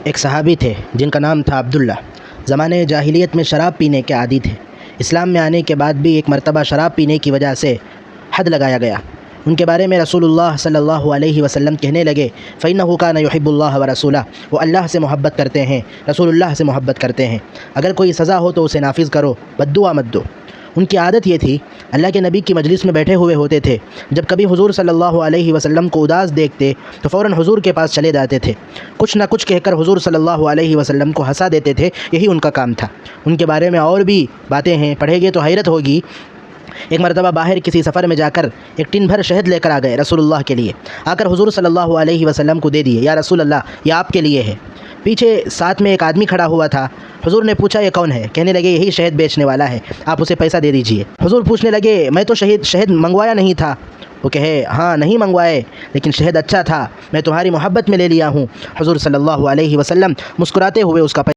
ایک صحابی تھے جن کا نام تھا عبداللہ۔ زمانے جاہلیت میں شراب پینے کے عادی تھے۔ اسلام میں آنے کے بعد بھی ایک مرتبہ شراب پینے کی وجہ سے حد لگایا گیا۔ ان کے بارے میں رسول اللہ صلی اللہ علیہ وسلم کہنے لگے فَإِنَّهُ كَانَ يُحِبُّ اللَّهَ وَرَسُولَهُ، وہ اللہ سے محبت کرتے ہیں، رسول اللہ سے محبت کرتے ہیں۔ اگر کوئی سزا ہو تو اسے نافذ کرو، بد دعا مت دو۔ ان کی عادت یہ تھی، اللہ کے نبی کی مجلس میں بیٹھے ہوئے ہوتے تھے، جب کبھی حضور صلی اللہ علیہ وسلم کو اداس دیکھتے تو فوراً حضور کے پاس چلے جاتے تھے، کچھ نہ کچھ کہہ کر حضور صلی اللہ علیہ وسلم کو ہنسا دیتے تھے۔ یہی ان کا کام تھا۔ ان کے بارے میں اور بھی باتیں ہیں، پڑھیں گے تو حیرت ہوگی۔ ایک مرتبہ باہر کسی سفر میں جا کر ایک ٹن بھر شہد لے کر آ گئے رسول اللہ کے لیے۔ آ کر حضور صلی اللہ علیہ وسلم کو دے دیے، یا رسول اللہ یہ آپ کے لیے ہے۔ پیچھے ساتھ میں ایک آدمی کھڑا ہوا تھا۔ حضور نے پوچھا یہ کون ہے؟ کہنے لگے یہی شہد بیچنے والا ہے، آپ اسے پیسہ دے دیجئے۔ حضور پوچھنے لگے میں تو شہد منگوایا نہیں تھا۔ وہ کہے ہاں نہیں منگوائے، لیکن شہد اچھا تھا، میں تمہاری محبت میں لے لیا ہوں۔ حضور صلی اللہ علیہ وسلم مسکراتے ہوئے اس کا